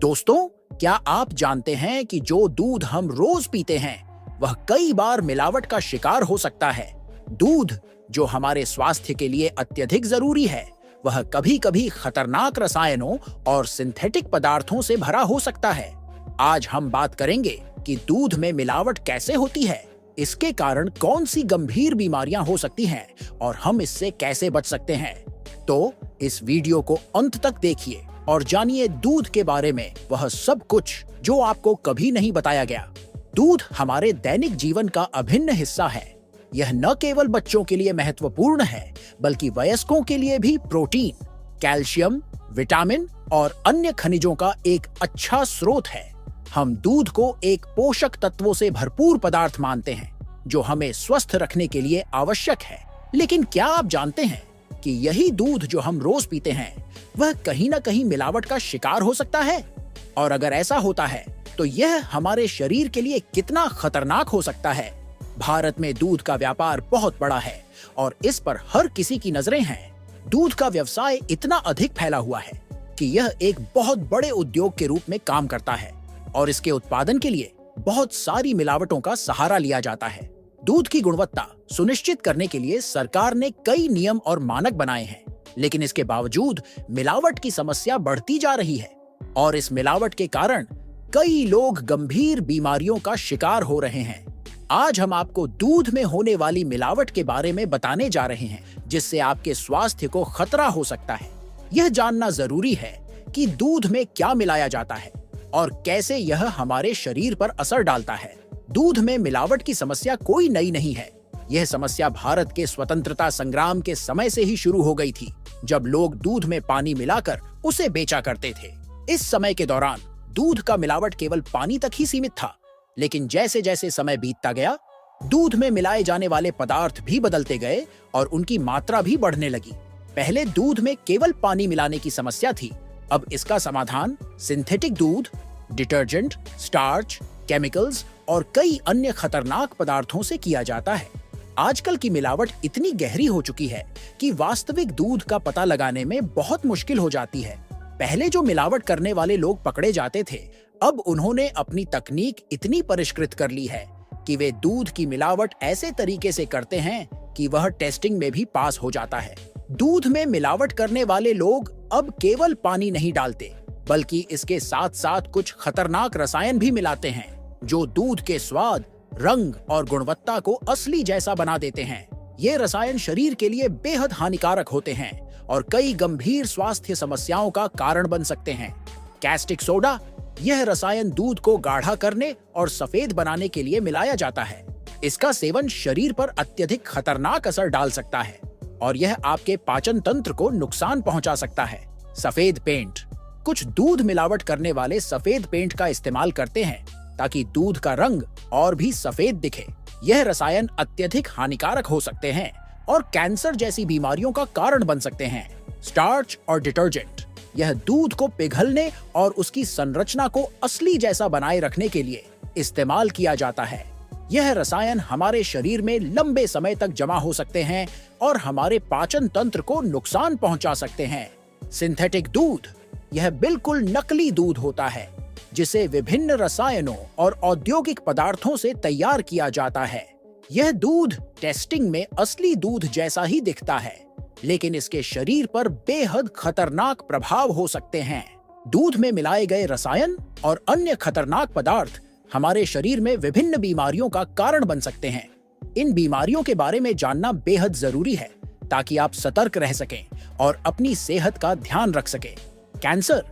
दोस्तों, क्या आप जानते हैं कि जो दूध हम रोज पीते हैं वह कई बार मिलावट का शिकार हो सकता है। दूध जो हमारे स्वास्थ्य के लिए अत्यधिक जरूरी है, वह कभी-कभी खतरनाक रसायनों और सिंथेटिक पदार्थों से भरा हो सकता है। आज हम बात करेंगे कि दूध में मिलावट कैसे होती है, इसके कारण कौन सी गंभीर बीमारियां हो सकती हैं और हम इससे कैसे बच सकते हैं। तो इस वीडियो को अंत तक देखिए और जानिए दूध के बारे में वह सब कुछ जो आपको कभी नहीं बताया गया। दूध हमारे दैनिक जीवन का अभिन्न हिस्सा है। यह न केवल बच्चों के लिए महत्वपूर्ण है, बल्कि वयस्कों के लिए भी प्रोटीन, कैल्शियम, विटामिन और अन्य खनिजों का एक अच्छा स्रोत है। हम दूध को एक पोषक तत्वों से भरपूर पदार्थ मानते हैं, जो हमें स्वस्थ रखने के लिए आवश्यक है। लेकिन क्या आप जानते हैं कि यही दूध जो हम रोज पीते हैं, वह कहीं न कहीं मिलावट का शिकार हो सकता है? और अगर ऐसा होता है, तो यह हमारे शरीर के लिए कितना खतरनाक हो सकता है? भारत में दूध का व्यापार बहुत बड़ा है और इस पर हर किसी की नजरें हैं। दूध का व्यवसाय इतना अधिक फैला हुआ है कि यह एक बहुत बड़े उद्योग के रूप में काम करता है और इसके उत्पादन के लिए बहुत सारी मिलावटों का सहारा लिया जाता है। दूध की गुणवत्ता सुनिश्चित करने के लिए सरकार ने कई नियम और मानक बनाए हैं, लेकिन इसके बावजूद मिलावट की समस्या बढ़ती जा रही है और इस मिलावट के कारण कई लोग गंभीर बीमारियों का शिकार हो रहे हैं। आज हम आपको दूध में होने वाली मिलावट के बारे में बताने जा रहे हैं, जिससे आपके स्वास्थ्य को खतरा हो सकता है। यह जानना जरूरी है कि दूध में क्या मिलाया जाता है और कैसे यह हमारे शरीर पर असर डालता है। दूध में मिलावट की समस्या कोई नई नहीं है। यह समस्या भारत के स्वतंत्रता संग्राम के समय से ही शुरू हो गई थी, जब लोग दूध में पानी मिलाकर उसे बेचा करते थे। इस समय के दौरान दूध का मिलावट केवल पानी तक ही सीमित था, लेकिन जैसे जैसे समय बीतता गया, दूध में मिलाए जाने वाले पदार्थ भी बदलते गए और उनकी मात्रा भी बढ़ने लगी। पहले दूध में केवल पानी मिलाने की समस्या थी, अब इसका समाधान सिंथेटिक दूध, डिटर्जेंट, स्टार्च, केमिकल्स और कई अन्य खतरनाक पदार्थों से किया जाता है। आजकल की मिलावट इतनी गहरी हो चुकी है कि वास्तविक दूध का पता लगाने में बहुत मुश्किल हो जाती है। पहले जो मिलावट करने वाले लोग पकड़े जाते थे, अब उन्होंने अपनी तकनीक इतनी परिष्कृत कर ली है कि वे दूध की मिलावट ऐसे तरीके से करते हैं कि वह टेस्टिंग में भी पास हो जाता है। दूध में मिलावट करने वाले लोग अब केवल पानी नहीं डालते, बल्कि इसके साथ साथ कुछ खतरनाक रसायन भी मिलाते हैं, जो दूध के स्वाद, रंग और गुणवत्ता को असली जैसा बना देते हैं। ये रसायन शरीर के लिए बेहद हानिकारक होते हैं और कई गंभीर स्वास्थ्य समस्याओं का कारण बन सकते हैं। कैस्टिक सोडा, यह रसायन दूध को गाढ़ा करने और सफेद बनाने के लिए मिलाया जाता है। इसका सेवन शरीर पर अत्यधिक खतरनाक असर डाल सकता है और यह आपके पाचन तंत्र को नुकसान पहुंचा सकता है। सफेद पेंट, कुछ दूध मिलावट करने वाले सफेद पेंट का इस्तेमाल करते हैं ताकि दूध का रंग और भी सफेद दिखे। यह रसायन अत्यधिक हानिकारक हो सकते हैं और कैंसर जैसी बीमारियों का कारण बन सकते हैं। स्टार्च और डिटर्जेंट, यह दूध को पिघलने और उसकी संरचना को असली जैसा बनाए रखने के लिए इस्तेमाल किया जाता है। यह रसायन हमारे शरीर में लंबे समय तक जमा हो सकते हैं और हमारे पाचन तंत्र को नुकसान पहुंचा सकते हैं। सिंथेटिक दूध, यह बिल्कुल नकली दूध होता है, जिसे विभिन्न रसायनों और औद्योगिक पदार्थों से तैयार किया जाता है। यह दूध टेस्टिंग में असली दूध जैसा ही दिखता है, लेकिन इसके शरीर पर बेहद खतरनाक प्रभाव हो सकते हैं। दूध में मिलाए गए रसायन और अन्य खतरनाक पदार्थ हमारे शरीर में विभिन्न बीमारियों का कारण बन सकते हैं। इन बीमारियों के बारे में जानना बेहद जरूरी है ताकि आप सतर्क रह सकें और अपनी सेहत का ध्यान रख सकें। कैंसर,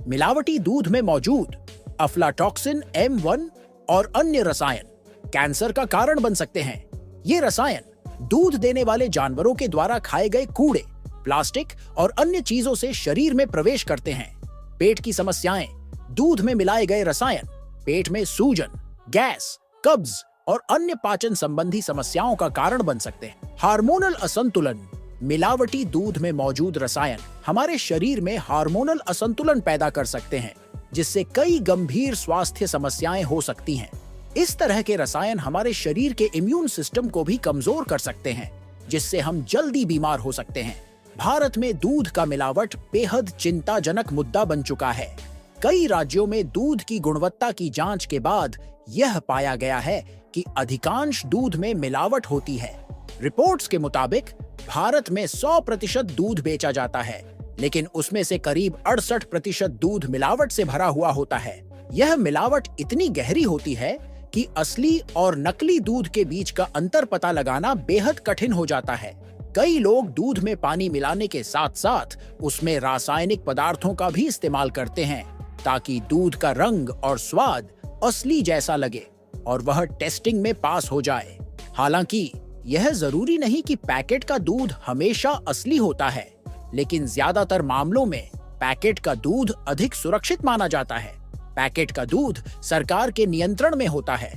मिलावटी दूध में मौजूद अफ्लाटॉक्सिन M1 और अन्य रसायन कैंसर का कारण बन सकते हैं। ये रसायन दूध देने वाले जानवरों के द्वारा खाए गए कूड़े, प्लास्टिक और अन्य चीजों से शरीर में प्रवेश करते हैं। पेट की समस्याएं, दूध में मिलाए गए रसायन पेट में सूजन, गैस, कब्ज और अन्य पाचन संबंधी समस्याओं का कारण बन सकते हैं। हार्मोनल असंतुलन, मिलावटी दूध में मौजूद रसायन हमारे शरीर में हार्मोनल असंतुलन पैदा कर सकते हैं, जिससे कई गंभीर स्वास्थ्य समस्याएं हो सकती हैं। इस तरह के रसायन हमारे शरीर के इम्यून सिस्टम को भी कमजोर कर सकते हैं, जिससे हम जल्दी बीमार हो सकते हैं। भारत में दूध का मिलावट बेहद चिंताजनक मुद्दा बन चुका है। कई राज्यों में दूध की गुणवत्ता की जांच के बाद यह पाया गया है कि अधिकांश दूध में मिलावट होती है। रिपोर्ट्स के मुताबिक भारत में 100% दूध बेचा जाता है, लेकिन उसमें से करीब 68% दूध मिलावट से भरा हुआ होता है। यह मिलावट इतनी गहरी होती है कि असली और नकली दूध के बीच का अंतर पता लगाना बेहद कठिन हो जाता है। कई लोग दूध में पानी मिलाने के साथ साथ उसमें रासायनिक पदार्थों का भी इस्तेमाल करते हैं ताकि दूध का रंग और स्वाद असली जैसा लगे और वह टेस्टिंग में पास हो जाए। हालांकि यह जरूरी नहीं कि पैकेट का दूध हमेशा असली होता है, लेकिन ज्यादातर मामलों में पैकेट का दूध अधिक सुरक्षित माना जाता है। पैकेट का दूध सरकार के नियंत्रण में होता है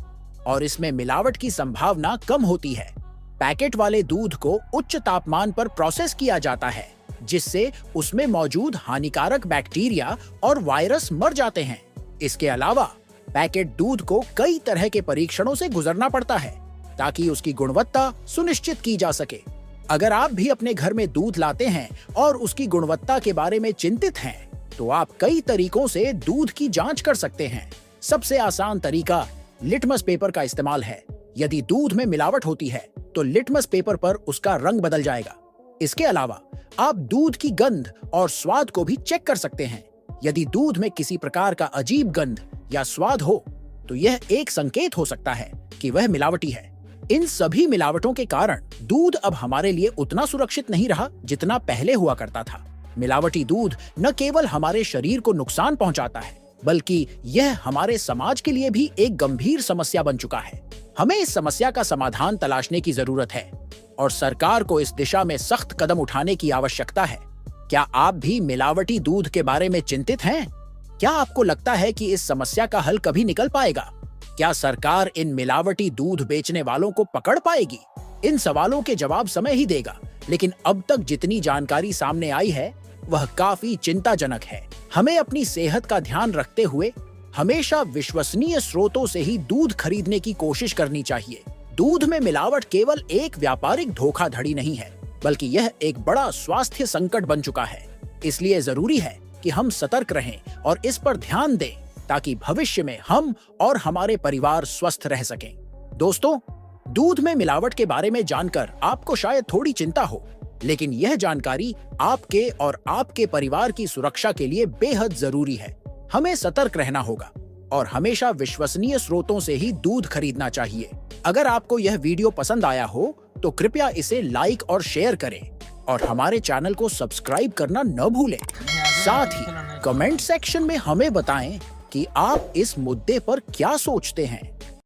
और इसमें मिलावट की संभावना कम होती है। पैकेट वाले दूध को उच्च तापमान पर प्रोसेस किया जाता है, जिससे उसमें मौजूद हानिकारक बैक्टीरिया और वायरस मर जाते हैं। इसके अलावा पैकेट दूध को कई तरह के परीक्षणों से गुजरना पड़ता है ताकि उसकी गुणवत्ता सुनिश्चित की जा सके। अगर आप भी अपने घर में दूध लाते हैं और उसकी गुणवत्ता के बारे में चिंतित हैं, तो आप कई तरीकों से दूध की जांच कर सकते हैं। सबसे आसान तरीका लिटमस पेपर का इस्तेमाल है। यदि दूध में मिलावट होती है, तो लिटमस पेपर पर उसका रंग बदल जाएगा। इसके अलावा आप दूध की गंध और स्वाद को भी चेक कर सकते हैं। यदि दूध में किसी प्रकार का अजीब गंध या स्वाद हो, तो यह एक संकेत हो सकता है कि वह मिलावटी है। इन सभी मिलावटों के कारण दूध अब हमारे लिए उतना सुरक्षित नहीं रहा जितना पहले हुआ करता था। मिलावटी दूध न केवल हमारे शरीर को नुकसान पहुंचाता है, बल्कि यह हमारे समाज के लिए भी एक गंभीर समस्या बन चुका है। हमें इस समस्या का समाधान तलाशने की जरूरत है और सरकार को इस दिशा में सख्त कदम उठाने की आवश्यकता है। क्या आप भी मिलावटी दूध के बारे में चिंतित हैं? क्या आपको लगता है कि इस समस्या का हल कभी निकल पाएगा? क्या सरकार इन मिलावटी दूध बेचने वालों को पकड़ पाएगी? इन सवालों के जवाब समय ही देगा, लेकिन अब तक जितनी जानकारी सामने आई है वह काफी चिंताजनक है। हमें अपनी सेहत का ध्यान रखते हुए हमेशा विश्वसनीय स्रोतों से ही दूध खरीदने की कोशिश करनी चाहिए। दूध में मिलावट केवल एक व्यापारिक धोखाधड़ी नहीं है, बल्कि यह एक बड़ा स्वास्थ्य संकट बन चुका है। इसलिए जरूरी है कि हम सतर्क रहें और इस पर ध्यान दें ताकि भविष्य में हम और हमारे परिवार स्वस्थ रह सकें। दोस्तों, दूध में मिलावट के बारे में जानकर आपको शायद थोड़ी चिंता हो, लेकिन यह जानकारी आपके और आपके परिवार की सुरक्षा के लिए बेहद जरूरी है। हमें सतर्क रहना होगा और हमेशा विश्वसनीय स्रोतों से ही दूध खरीदना चाहिए। अगर आपको यह वीडियो पसंद आया हो तो कृपया इसे लाइक और शेयर करें और हमारे चैनल को सब्सक्राइब करना न भूलें। साथ ही कमेंट सेक्शन में हमें बताएं कि आप इस मुद्दे पर क्या सोचते हैं।